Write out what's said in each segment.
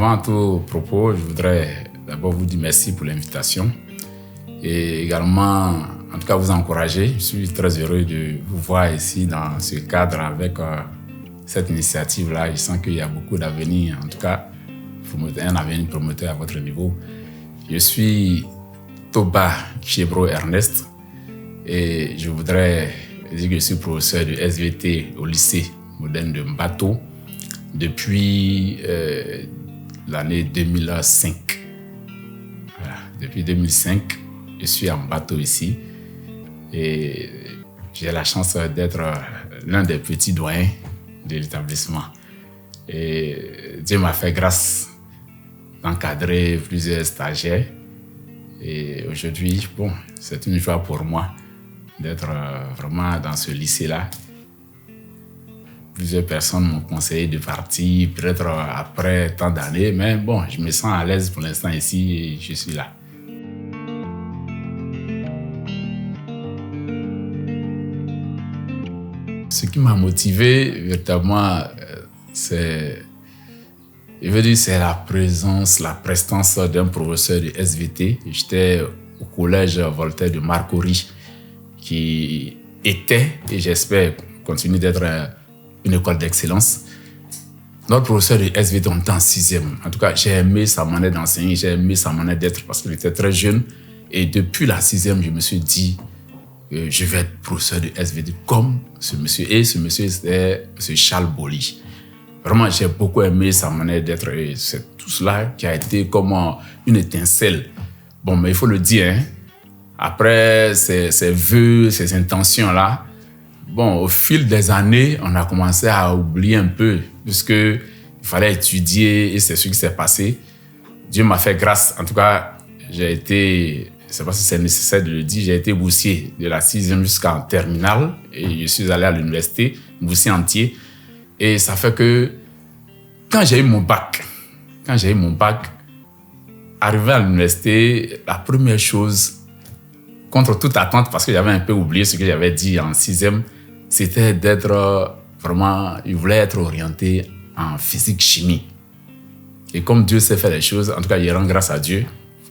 avant tout propos, je voudrais d'abord vous dire merci pour l'invitation et également, en tout cas, vous encourager. Je suis très heureux de vous voir ici dans ce cadre avec cette initiative-là. Je sens qu'il y a beaucoup d'avenir, en tout cas, un avenir prometteur à votre niveau. Je suis Toba Chebro Ernest et je voudrais dire que je suis professeur de SVT au lycée moderne de Mbato depuis l'année 2005. Voilà. Depuis 2005, je suis en Mbato ici et j'ai la chance d'être l'un des petits doyens de l'établissement. Et Dieu m'a fait grâce d'encadrer plusieurs stagiaires. Et aujourd'hui, bon, c'est une joie pour moi d'être vraiment dans ce lycée-là. Plusieurs personnes m'ont conseillé de partir, peut-être après tant d'années, mais bon, je me sens à l'aise pour l'instant ici et je suis là. Ce qui m'a motivé, véritablement, c'est la présence, la prestance d'un professeur de SVT. J'étais au collège Voltaire de Marcory, qui était, et j'espère continue d'être une école d'excellence. Notre professeur de SVT, on était en 6e. En tout cas, j'ai aimé sa manière d'enseigner, j'ai aimé sa manière d'être parce qu'il était très jeune. Et depuis la 6e, je me suis dit que je vais être professeur de SVT comme ce monsieur. Et ce monsieur, c'était M. Charles Boli. Vraiment, j'ai beaucoup aimé sa manière d'être. Et c'est tout cela qui a été comme une étincelle. Bon, mais il faut le dire, hein, après ces vœux, ces intentions-là, bon, au fil des années, on a commencé à oublier un peu, puisqu'il fallait étudier et c'est ce qui s'est passé. Dieu m'a fait grâce. En tout cas, j'ai été, je ne sais pas si c'est nécessaire de le dire, j'ai été boursier de la 6e jusqu'en terminale et je suis allé à l'université, boursier entier. Et ça fait que quand j'ai eu mon bac, arrivé à l'université, la première chose, contre toute attente, parce que j'avais un peu oublié ce que j'avais dit en 6e, c'était d'être vraiment, il voulait être orienté en physique-chimie. Et comme Dieu sait faire les choses, en tout cas, il rend grâce à Dieu,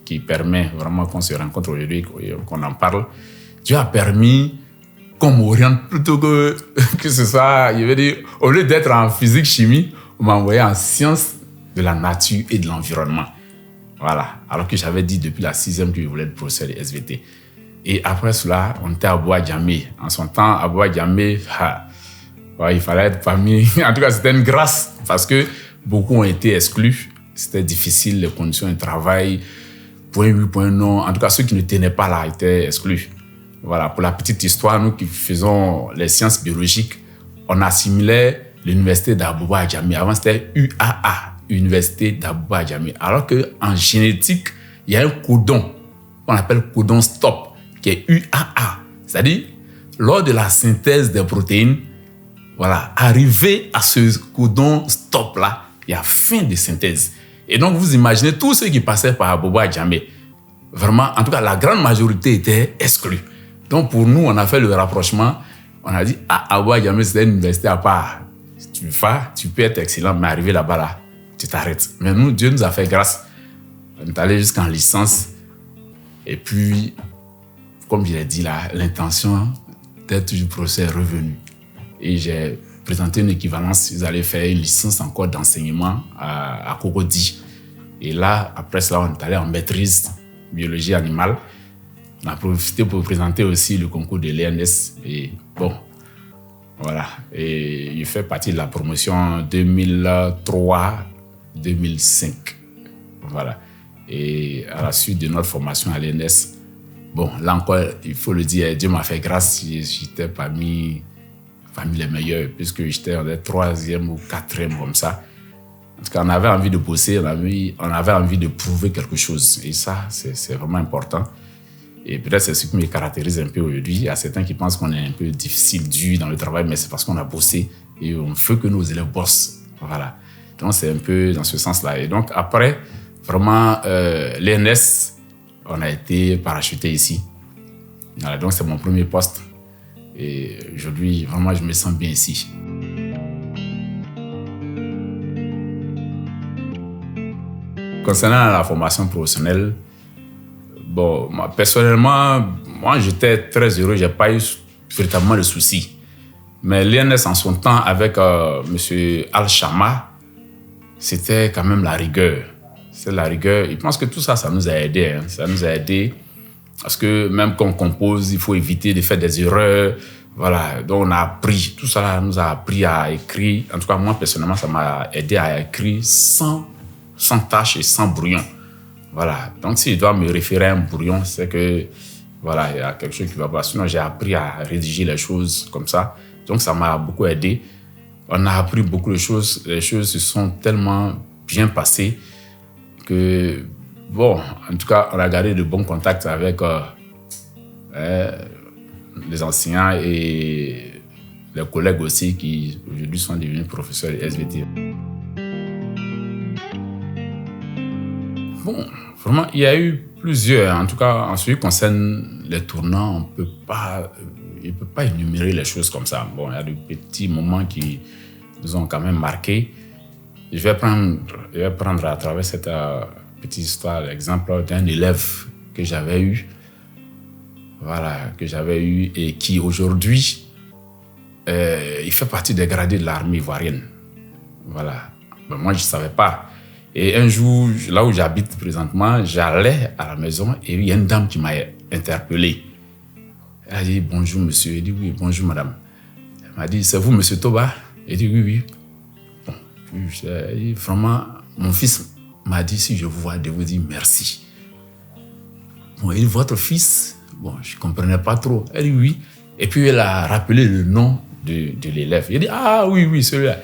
qui permet vraiment qu'on se rencontre aujourd'hui, qu'on en parle. Dieu a permis qu'on m'oriente plutôt que ce soit, je veux dire, au lieu d'être en physique-chimie, on m'a envoyé en sciences de la nature et de l'environnement. Voilà. Alors que j'avais dit depuis la 6e que je voulais être professeur de SVT. Et après cela, on était à Bois-Diamé. En son temps, à Bois-Diamé, il fallait être parmi... En tout cas, c'était une grâce parce que beaucoup ont été exclus. C'était difficile, les conditions de travail, point oui, point non. En tout cas, ceux qui ne tenaient pas là étaient exclus. Voilà, pour la petite histoire, nous qui faisons les sciences biologiques, on assimilait l'université d'Abouba-Djamé. Avant, c'était UAA, Université d'Abouba-Djamé. Alors qu'en génétique, il y a un codon qu'on appelle codon stop, qui est UAA. C'est-à-dire, lors de la synthèse des protéines, voilà, arrivé à ce codon stop-là, il y a fin de synthèse. Et donc, vous imaginez tous ceux qui passaient par Abouba-Djamé. Vraiment, en tout cas, la grande majorité était exclue. Donc, pour nous, on a fait le rapprochement. On a dit, Abouba-Djamé, c'est une université à part. Tu peux être excellent, mais arriver là-bas, là, tu t'arrêtes. Mais nous, Dieu nous a fait grâce. On est allé jusqu'en licence. Et puis, comme je l'ai dit là, l'intention d'être du professeur est revenue. Et j'ai présenté une équivalence. Ils allaient faire une licence encore d'enseignement à Cocody. Et là, après cela, on est allé en maîtrise biologie animale. On a profité pour présenter aussi le concours de l'ENS. Et bon, voilà. Et il fait partie de la promotion 2003-2005. Voilà. Et à la suite de notre formation à l'ENS, bon, là encore, il faut le dire, Dieu m'a fait grâce. J'étais parmi les meilleurs, puisque j'étais en 3e ou 4e comme ça. En tout cas, on avait envie de bosser, on avait envie de prouver quelque chose. Et ça, c'est vraiment important. Et peut-être c'est ce qui me caractérise un peu aujourd'hui. Il y a certains qui pensent qu'on est un peu difficile, dur dans le travail, mais c'est parce qu'on a bossé et on veut que nos élèves bossent. Voilà. Donc, c'est un peu dans ce sens-là. Et donc, après, vraiment, l'ENS, on a été parachuté ici. Voilà, donc, c'est mon premier poste. Et aujourd'hui, vraiment, je me sens bien ici. concernant la formation professionnelle, bon, moi, personnellement, j'étais très heureux, je n'ai pas eu véritablement de soucis. Mais l'INS, en son temps, avec M. Al-Shama, c'était quand même la rigueur. C'est la rigueur. Je pense que tout ça, ça nous a aidés. Hein. Ça nous a aidés parce que même quand on compose, il faut éviter de faire des erreurs. Voilà. Donc, on a appris. Tout ça nous a appris à écrire. En tout cas, moi, personnellement, ça m'a aidé à écrire sans tâche et sans brouillon. Voilà. Donc, si je dois me référer à un brouillon, c'est que, voilà, il y a quelque chose qui va pas. Sinon, j'ai appris à rédiger les choses comme ça. Donc, ça m'a beaucoup aidé. On a appris beaucoup de choses. Les choses se sont tellement bien passées que, bon, en tout cas, on a gardé de bons contacts avec les enseignants et les collègues aussi qui, aujourd'hui, sont devenus professeurs de SVT. Bon, vraiment, il y a eu plusieurs. En tout cas, en ce qui concerne les tournants, on ne peut pas énumérer les choses comme ça. Bon, il y a des petits moments qui nous ont quand même marqués. Je vais prendre à travers cette petite histoire l'exemple d'un élève que j'avais eu. Voilà, que j'avais eu et qui aujourd'hui, il fait partie des gradés de l'armée ivoirienne. Voilà. Mais moi, je ne savais pas. Et un jour, là où j'habite présentement, j'allais à la maison et il y a une dame qui m'a interpellé. Elle a dit « Bonjour, monsieur ». Elle dit « Oui, bonjour, madame ». Elle m'a dit « C'est vous, monsieur Toba ?» Elle dit « Oui, oui ». Bon, j'ai dit « Vraiment, mon fils m'a dit si je vous vois de vous dire merci ». Bon, il dit « Votre fils ?» Bon, je ne comprenais pas trop. Elle dit « Oui ». Et puis, elle a rappelé le nom de l'élève. Il dit « Ah oui, oui, celui-là ».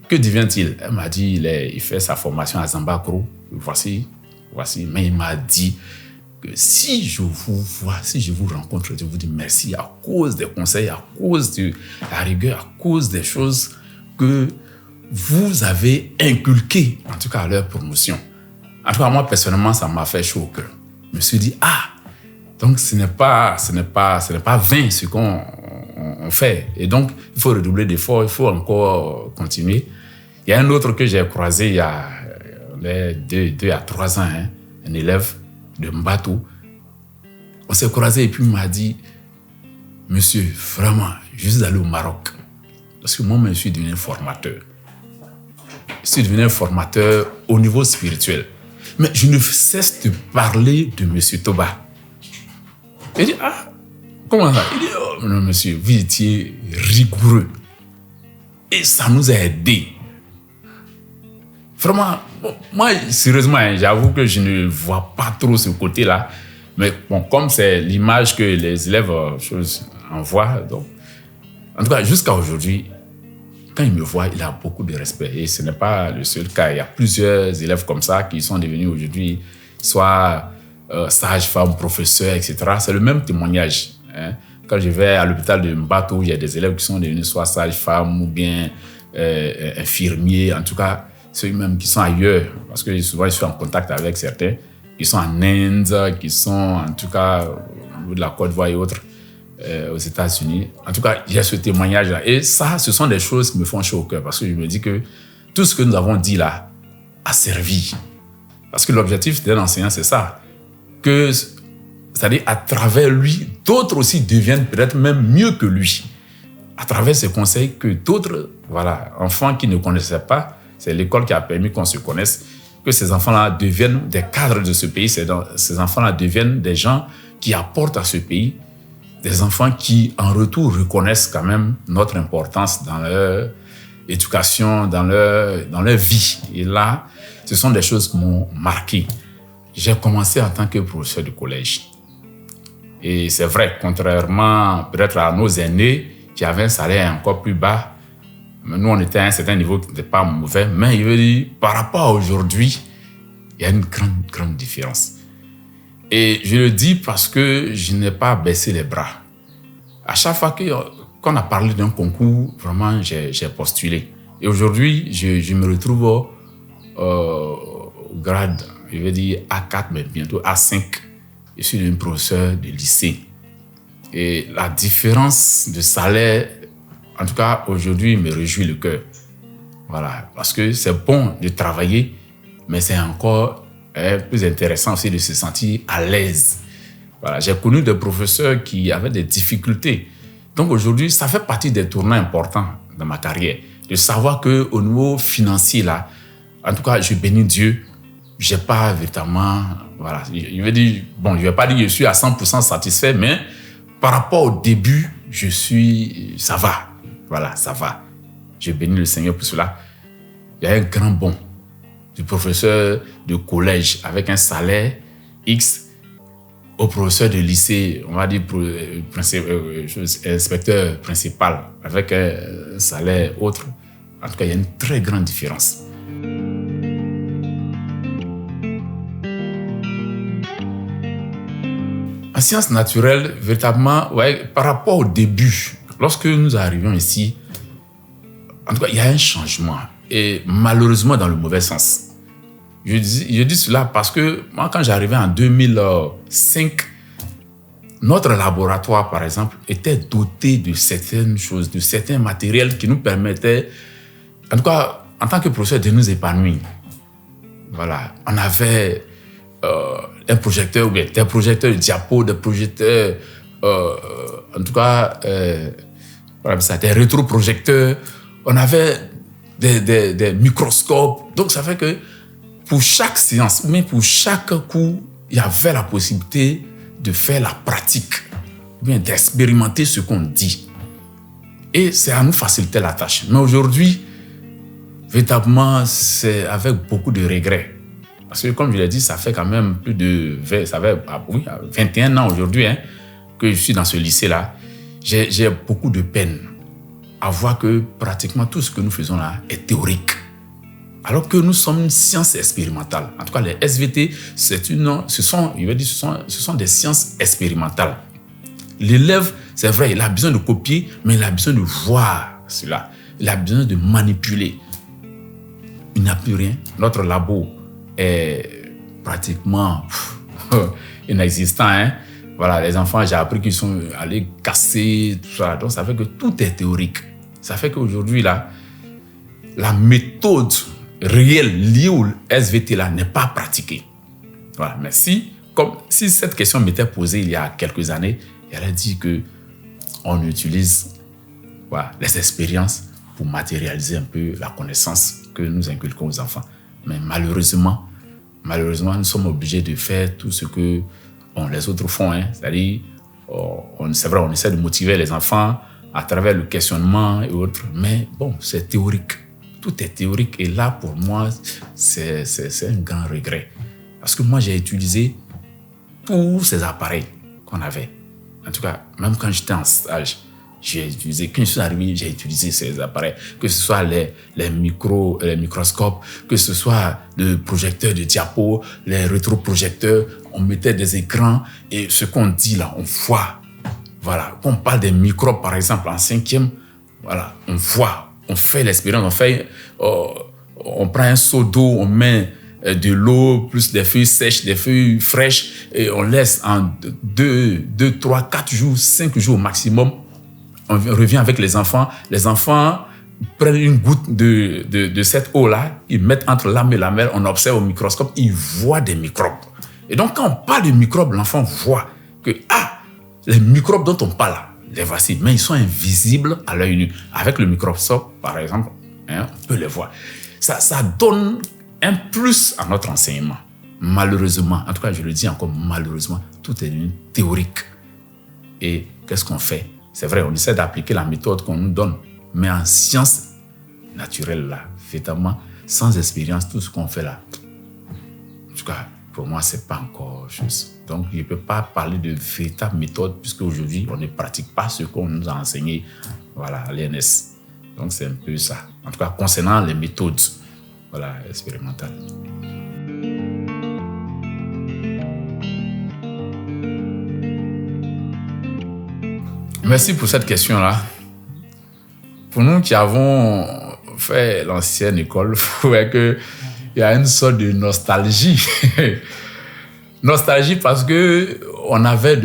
Que devient-il? Elle m'a dit il fait sa formation à Zambakro. Voici. Mais il m'a dit que si je vous vois, si je vous rencontre, je vous dis merci à cause des conseils, à cause de la rigueur, à cause des choses que vous avez inculquées, en tout cas à leur promotion. En tout cas, moi, personnellement, ça m'a fait chaud au cœur. Je me suis dit, donc ce n'est pas vain ce qu'on fait. Et donc, il faut redoubler d'efforts, il faut encore continuer. Il y a un autre que j'ai croisé il y a 2 à 3 ans, hein, un élève de Mbatou. On s'est croisé et puis il m'a dit, monsieur, vraiment, je suis allé au Maroc. Parce que moi-même, je suis devenu formateur. Je suis devenu formateur au niveau spirituel. Mais je ne cesse de parler de monsieur Toba. Il dit, comment ça? Il dit, oh non, monsieur, vous étiez rigoureux. Et ça nous a aidés. Vraiment, bon, moi, sérieusement, j'avoue que je ne vois pas trop ce côté-là. Mais bon, comme c'est l'image que les élèves envoient, donc, en tout cas, jusqu'à aujourd'hui, quand il me voit, il a beaucoup de respect. Et ce n'est pas le seul cas. Il y a plusieurs élèves comme ça qui sont devenus aujourd'hui soit sages-femmes, professeurs, etc. C'est le même témoignage. Hein. Quand je vais à l'hôpital de Mbato, il y a des élèves qui sont devenus soit sages-femmes ou bien infirmiers. En tout cas, ceux-mêmes qui sont ailleurs. Parce que souvent, je suis en contact avec certains qui sont en Inde, qui sont en tout cas au niveau de la Côte d'Ivoire et autres. Aux États-Unis. En tout cas, il y a ce témoignage-là. Et ça, ce sont des choses qui me font chaud au cœur parce que je me dis que tout ce que nous avons dit là a servi. Parce que l'objectif d'un enseignant, c'est ça. C'est-à-dire, à travers lui, d'autres aussi deviennent peut-être même mieux que lui. À travers ses conseils, que d'autres, enfants qui ne connaissaient pas, c'est l'école qui a permis qu'on se connaisse, que ces enfants-là deviennent des cadres de ce pays. Ces enfants-là deviennent des gens qui apportent à ce pays. Des enfants qui, en retour, reconnaissent quand même notre importance dans leur éducation, dans leur vie. Et là, ce sont des choses qui m'ont marqué. J'ai commencé en tant que professeur de collège. Et c'est vrai, contrairement peut-être à nos aînés qui avaient un salaire encore plus bas, nous, on était à un certain niveau qui n'était pas mauvais, mais il veut dire, par rapport à aujourd'hui, il y a une grande, grande différence. Et je le dis parce que je n'ai pas baissé les bras. À chaque fois qu'on a parlé d'un concours, vraiment, j'ai postulé. Et aujourd'hui, je me retrouve au grade, je vais dire A4, mais bientôt A5. Je suis devenu professeur de lycée. Et la différence de salaire, en tout cas, aujourd'hui, me réjouit le cœur. Voilà. Parce que c'est bon de travailler, mais c'est encore plus intéressant aussi de se sentir à l'aise. Voilà, j'ai connu des professeurs qui avaient des difficultés. Donc aujourd'hui, ça fait partie des tournants importants dans ma carrière. De savoir qu'au niveau financier, là, en tout cas, je bénis Dieu, je n'ai pas véritablement... Voilà, je vais dire, bon, je ne vais pas dire que je suis à 100% satisfait, mais par rapport au début, ça va. Voilà, ça va. Je bénis le Seigneur pour cela. Il y a un grand bond du professeur de collège avec un salaire X au professeur de lycée, on va dire inspecteur principal avec un salaire autre. En tout cas, il y a une très grande différence. En sciences naturelles, véritablement, ouais, par rapport au début, lorsque nous arrivions ici, en tout cas, il y a un changement. Et malheureusement, dans le mauvais sens. Je dis cela parce que moi, quand j'arrivais en 2005, notre laboratoire, par exemple, était doté de certaines choses, de certains matériels qui nous permettaient, en tout cas, en tant que professeur, de nous épanouir. Voilà. On avait un projecteur, ou bien des projecteurs de diapo, des projecteurs, en tout cas, des rétroprojecteurs. On avait des microscopes. Donc, ça fait que pour chaque séance, ou même pour chaque cours, il y avait la possibilité de faire la pratique, ou bien d'expérimenter ce qu'on dit. Et ça nous facilitait la tâche. Mais aujourd'hui, véritablement, c'est avec beaucoup de regrets. Parce que, comme je l'ai dit, ça fait quand même plus de 21 ans aujourd'hui que je suis dans ce lycée-là. J'ai beaucoup de peine à voir que pratiquement tout ce que nous faisons là est théorique. Alors que nous sommes une science expérimentale. En tout cas, les SVT, ce sont des sciences expérimentales. L'élève, c'est vrai, il a besoin de copier, mais il a besoin de voir cela. Il a besoin de manipuler. Il n'a plus rien. Notre labo est pratiquement inexistant. Voilà, les enfants, j'ai appris qu'ils sont allés casser, tout ça. Donc, ça fait que tout est théorique. Ça fait qu'aujourd'hui, là, la méthode réelle liée au SVT là n'est pas pratiquée. Voilà. Mais si cette question m'était posée il y a quelques années, il aurait dit qu'on utilise les expériences pour matérialiser un peu la connaissance que nous inculquons aux enfants. Mais malheureusement, nous sommes obligés de faire tout ce que les autres font. C'est-à-dire, c'est vrai, on essaie de motiver les enfants à travers le questionnement et autres, mais bon, c'est théorique. Tout est théorique et là, pour moi, c'est un grand regret. Parce que moi, j'ai utilisé tous ces appareils qu'on avait. En tout cas, même quand j'étais en stage, quand je suis arrivé, j'ai utilisé ces appareils. Que ce soit les microscopes, que ce soit le projecteur de diapo, les rétroprojecteurs, on mettait des écrans et ce qu'on dit là, on voit. Voilà. Quand on parle des microbes, par exemple, en 5e, voilà, on voit. On fait l'expérience, on prend un seau d'eau, on met de l'eau, plus des feuilles sèches, des feuilles fraîches, et on laisse en 2, 3, 4 jours, 5 jours maximum. On revient avec les enfants. Les enfants prennent une goutte de cette eau-là, ils mettent entre l'âme et la mer, on observe au microscope, ils voient des microbes. Et donc, quand on parle de microbes, l'enfant voit que, les microbes dont on parle, les voici, mais ils sont invisibles à l'œil nu. Avec le microscope, par exemple, on peut les voir. Ça donne un plus à notre enseignement. Malheureusement, en tout cas, je le dis encore, malheureusement, tout est devenu théorique. Et qu'est-ce qu'on fait? C'est vrai, on essaie d'appliquer la méthode qu'on nous donne, mais en sciences naturelles, là, véritablement, sans expérience, tout ce qu'on fait là, en tout cas, pour moi, ce n'est pas encore juste. Donc, je ne peux pas parler de véritable méthode, puisque aujourd'hui, on ne pratique pas ce qu'on nous a enseigné à l'ENS. Donc, c'est un peu ça. En tout cas, concernant les méthodes expérimentales. Merci pour cette question-là. Pour nous qui avons fait l'ancienne école, il faut qu'il y a une sorte de nostalgie. Nostalgie parce qu'on avait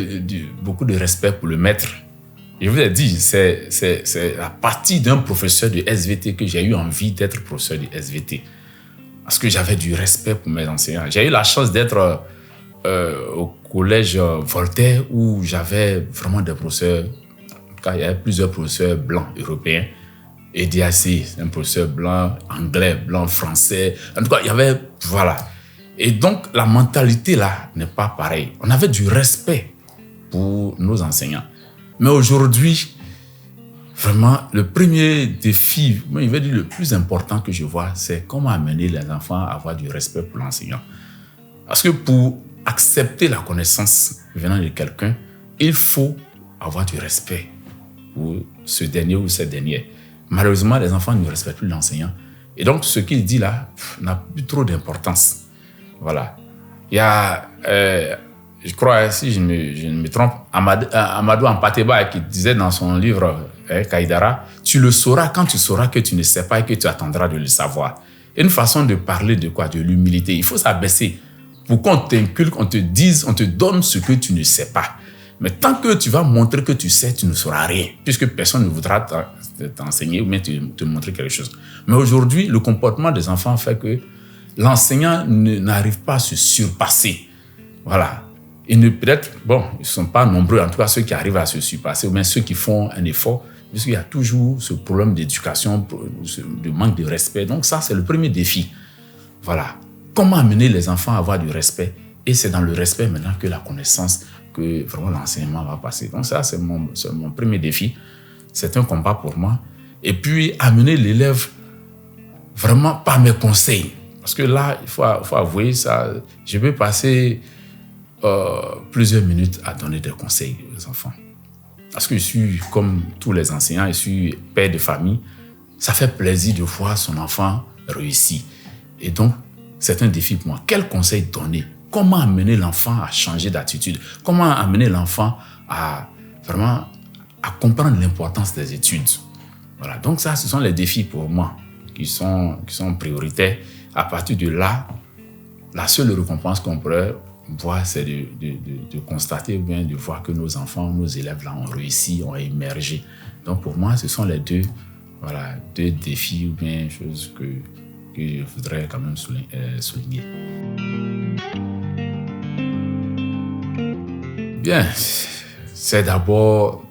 beaucoup de respect pour le maître. Je vous ai dit, c'est à partir d'un professeur de SVT que j'ai eu envie d'être professeur de SVT. parce que j'avais du respect pour mes enseignants. J'ai eu la chance d'être au collège Voltaire où j'avais vraiment des professeurs, en tout cas, il y avait plusieurs professeurs blancs européens. Et DAC, un professeur blanc, anglais, blanc, français. En tout cas, il y avait, voilà. Et donc, la mentalité là n'est pas pareille. On avait du respect pour nos enseignants. Mais aujourd'hui, vraiment, le premier défi, moi, il veut dire le plus important que je vois, c'est comment amener les enfants à avoir du respect pour l'enseignant. Parce que pour accepter la connaissance venant de quelqu'un, il faut avoir du respect pour ce dernier ou cette dernière. Malheureusement, les enfants ne respectent plus l'enseignant. Et donc, ce qu'il dit là n'a plus trop d'importance. Voilà. Il y a, je crois, si je ne me trompe, Amadou Ampateba qui disait dans son livre Kaïdara, tu le sauras quand tu sauras que tu ne sais pas et que tu attendras de le savoir. Et une façon de parler de quoi? De l'humilité. Il faut s'abaisser pour qu'on t'inculque, on te dise, on te donne ce que tu ne sais pas. Mais tant que tu vas montrer que tu sais, tu ne sauras rien, puisque personne ne voudra t'enseigner ou bien te montrer quelque chose. Mais aujourd'hui, le comportement des enfants fait que l'enseignant n'arrive pas à se surpasser. Voilà. Peut-être, bon, ils ne sont pas nombreux, en tout cas ceux qui arrivent à se surpasser, ou bien ceux qui font un effort, puisqu'il y a toujours ce problème d'éducation, de manque de respect. Donc ça, c'est le premier défi. Voilà. Comment amener les enfants à avoir du respect? Et c'est dans le respect maintenant que la connaissance, que vraiment l'enseignement va passer. Donc ça, c'est mon premier défi. C'est un combat pour moi. Et puis, amener l'élève vraiment par mes conseils. Parce que là, il faut avouer ça. Je peux passer plusieurs minutes à donner des conseils aux enfants. Parce que je suis, comme tous les enseignants, je suis père de famille. Ça fait plaisir de voir son enfant réussir. Et donc, c'est un défi pour moi. Quel conseil donner? Comment amener l'enfant à changer d'attitude? Comment amener l'enfant à vraiment à comprendre l'importance des études? Voilà. Donc ça, ce sont les défis pour moi qui sont prioritaires. À partir de là, la seule récompense qu'on pourrait voir, c'est de constater ou bien de voir que nos enfants, nos élèves là ont réussi, ont émergé. Donc pour moi, ce sont les deux défis ou bien choses que je voudrais quand même souligner. Bien, c'est d'abord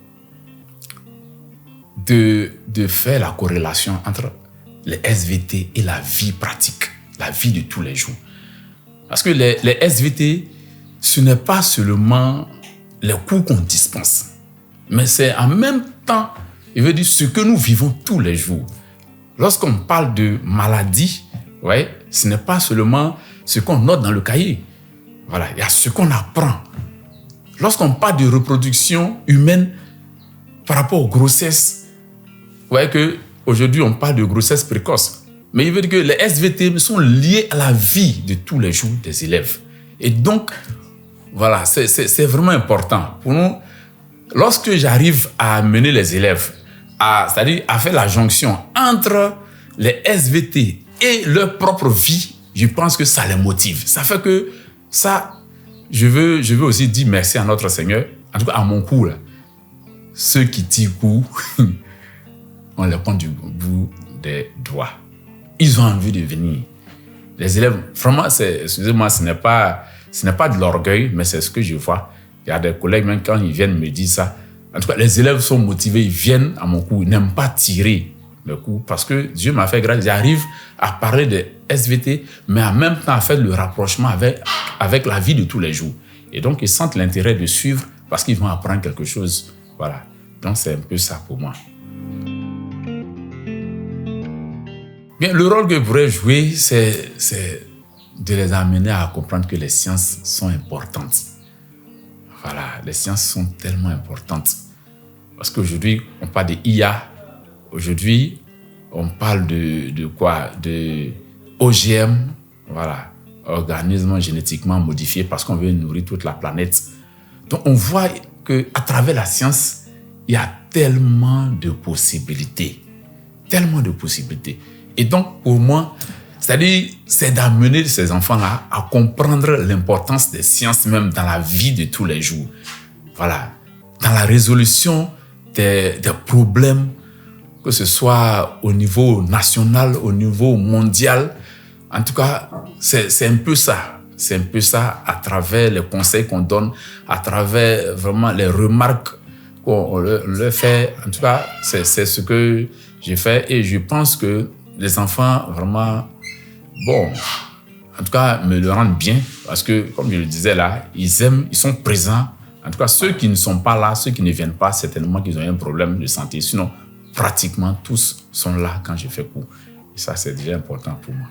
de faire la corrélation entre les SVT et la vie pratique, la vie de tous les jours. Parce que les SVT, ce n'est pas seulement les cours qu'on dispense, mais c'est en même temps, il veut dire ce que nous vivons tous les jours. Lorsqu'on parle de maladie, ouais, ce n'est pas seulement ce qu'on note dans le cahier. Voilà, il y a ce qu'on apprend. Lorsqu'on parle de reproduction humaine par rapport aux grossesses, vous voyez qu'aujourd'hui, on parle de grossesse précoce. Mais il veut dire que les SVT sont liés à la vie de tous les jours des élèves. Et donc, voilà, c'est vraiment important. Pour nous, lorsque j'arrive à amener les élèves, c'est-à-dire à faire la jonction entre les SVT et leur propre vie, je pense que ça les motive. Ça fait que ça... Je veux aussi dire merci à notre Seigneur, en tout cas à mon cours. Là. Ceux qui tirent cours, on les compte du bout des doigts. Ils ont envie de venir. Les élèves, vraiment, excusez-moi, ce n'est pas de l'orgueil, mais c'est ce que je vois. Il y a des collègues, même quand ils viennent me dire ça. En tout cas, les élèves sont motivés, ils viennent à mon cours, ils n'aiment pas tirer le cours parce que Dieu m'a fait grâce. J'arrive à parler de SVT, mais en même temps à faire le rapprochement avec la vie de tous les jours. Et donc, ils sentent l'intérêt de suivre parce qu'ils vont apprendre quelque chose. Voilà. Donc, c'est un peu ça pour moi. Bien, le rôle que je pourrais jouer, c'est de les amener à comprendre que les sciences sont importantes. Voilà, les sciences sont tellement importantes. Parce qu'aujourd'hui, on parle de IA. Aujourd'hui, on parle de quoi? De OGM, voilà, organismes génétiquement modifiés parce qu'on veut nourrir toute la planète. Donc, on voit qu'à travers la science, il y a tellement de possibilités. Tellement de possibilités. Et donc, pour moi, c'est d'amener ces enfants-là à comprendre l'importance des sciences même dans la vie de tous les jours. Voilà. Dans la résolution des problèmes, que ce soit au niveau national, au niveau mondial. En tout cas, c'est un peu ça. C'est un peu ça à travers les conseils qu'on donne, à travers vraiment les remarques qu'on leur fait. En tout cas, c'est ce que j'ai fait et je pense que les enfants vraiment, bon, en tout cas, me le rendent bien parce que, comme je le disais là, ils aiment, ils sont présents. En tout cas, ceux qui ne sont pas là, ceux qui ne viennent pas, certainement qu'ils ont un problème de santé. Sinon, pratiquement tous sont là quand je fais cours. Et ça, c'est déjà important pour moi.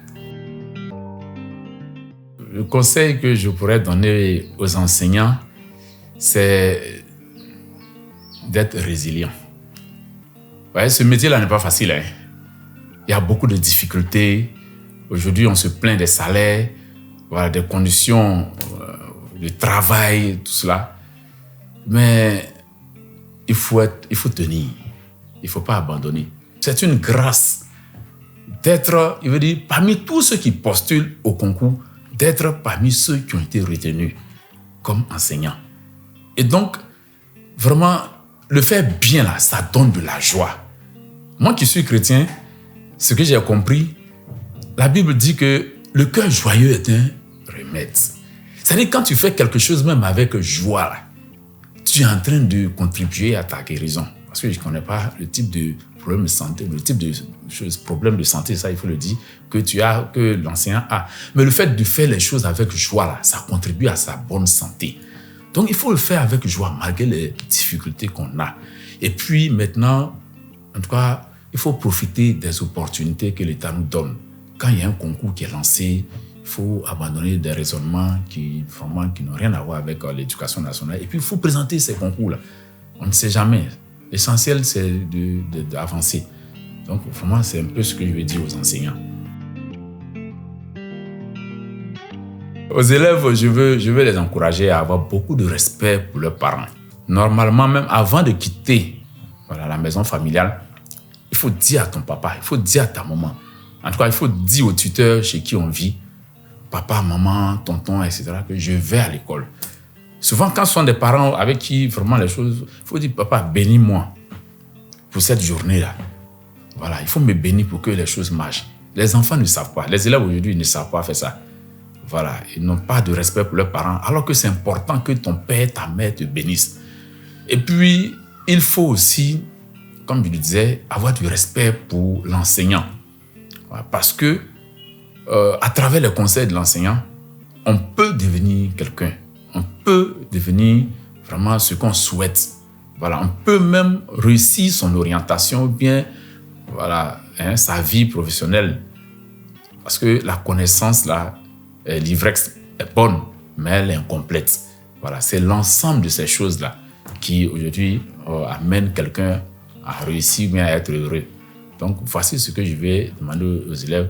Le conseil que je pourrais donner aux enseignants, c'est d'être résilient. Vous voyez, ce métier-là n'est pas facile. Hein? Il y a beaucoup de difficultés. Aujourd'hui, on se plaint des salaires, voilà, des conditions de travail, tout cela. Mais il faut tenir. Il ne faut pas abandonner. C'est une grâce d'être, il veut dire, parmi tous ceux qui postulent au concours, d'être parmi ceux qui ont été retenus comme enseignants. Et donc, vraiment, le faire bien là, ça donne de la joie. Moi qui suis chrétien, ce que j'ai compris, la Bible dit que le cœur joyeux est un remède. C'est-à-dire quand tu fais quelque chose même avec joie, là, tu es en train de contribuer à ta guérison. Parce que je ne connais pas le type de problème de santé, le type de problème de santé, ça il faut le dire, que l'enseignant a. Mais le fait de faire les choses avec joie, là, ça contribue à sa bonne santé. Donc il faut le faire avec joie, malgré les difficultés qu'on a. Et puis maintenant, en tout cas, il faut profiter des opportunités que l'État nous donne. Quand il y a un concours qui est lancé, il faut abandonner des raisonnements qui n'ont rien à voir avec l'éducation nationale. Et puis, il faut présenter ces concours-là. On ne sait jamais. L'essentiel, c'est d'avancer. Donc, vraiment, c'est un peu ce que je vais dire aux enseignants. Aux élèves, je veux les encourager à avoir beaucoup de respect pour leurs parents. Normalement, même avant de quitter la maison familiale, il faut dire à ton papa, il faut dire à ta maman. En tout cas, il faut dire au tuteur chez qui on vit, papa, maman, tonton, etc., que je vais à l'école. Souvent, quand ce sont des parents avec qui vraiment les choses, il faut dire, papa, bénis-moi pour cette journée-là. Voilà, il faut me bénir pour que les choses marchent. Les enfants ne savent pas. Les élèves aujourd'hui ne savent pas faire ça. Voilà, ils n'ont pas de respect pour leurs parents, alors que c'est important que ton père, ta mère te bénissent. Et puis, il faut aussi, comme je le disais, avoir du respect pour l'enseignant. Parce que, à travers les conseils de l'enseignant, on peut devenir quelqu'un. On peut devenir vraiment ce qu'on souhaite. Voilà, on peut même réussir son orientation ou bien sa vie professionnelle. Parce que la connaissance, l'ivresse est bonne, mais elle est incomplète. Voilà, c'est l'ensemble de ces choses-là qui, aujourd'hui, amènent quelqu'un à réussir ou bien à être heureux. Donc, voici ce que je vais demander aux élèves,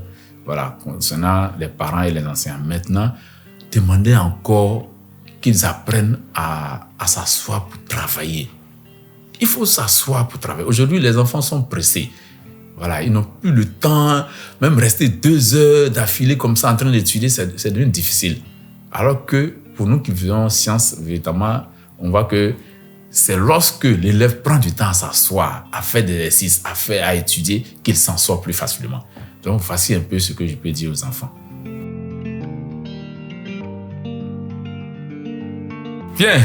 concernant les parents et les enseignants. Maintenant, demandez encore qu'ils apprennent à s'asseoir pour travailler. Il faut s'asseoir pour travailler. Aujourd'hui, les enfants sont pressés. Voilà, ils n'ont plus le temps, même rester 2 heures d'affilée comme ça en train d'étudier, c'est devenu difficile. Alors que pour nous qui faisons sciences, véritablement, on voit que c'est lorsque l'élève prend du temps à s'asseoir, à faire des exercices, à étudier, qu'il s'en sort plus facilement. Donc, voici un peu ce que je peux dire aux enfants. Bien,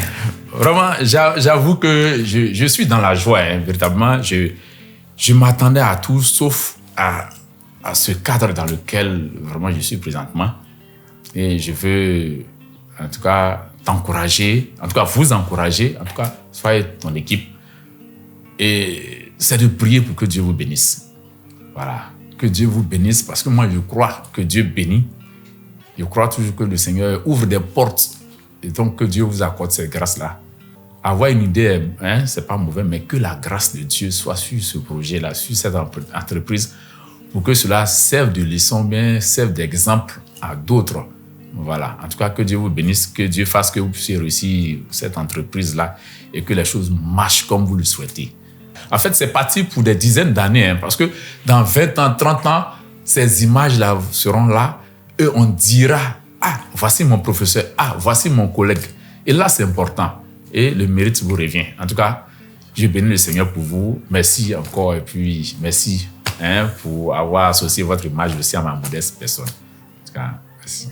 vraiment, j'avoue que je suis dans la joie, hein, véritablement. Je m'attendais à tout, sauf à ce cadre dans lequel vraiment je suis présentement. Et je veux, en tout cas, t'encourager, en tout cas vous encourager, en tout cas, soyez ton équipe. Et c'est de prier pour que Dieu vous bénisse. Voilà, que Dieu vous bénisse, parce que moi je crois que Dieu bénit. Je crois toujours que le Seigneur ouvre des portes. Et donc que Dieu vous accorde cette grâce-là. Avoir une idée, c'est pas mauvais, mais que la grâce de Dieu soit sur ce projet-là, sur cette entreprise, pour que cela serve de leçon, bien serve d'exemple à d'autres. Voilà. En tout cas, que Dieu vous bénisse, que Dieu fasse que vous puissiez réussir cette entreprise-là et que les choses marchent comme vous le souhaitez. En fait, c'est parti pour des dizaines d'années, parce que dans 20 ans, 30 ans, ces images-là seront là et on dira, ah, voici mon professeur, ah, voici mon collègue. Et là, c'est important. Et le mérite vous revient. En tout cas, je bénis le Seigneur pour vous. Merci encore et puis merci pour avoir associé votre image aussi à ma modeste personne. tout cas, merci.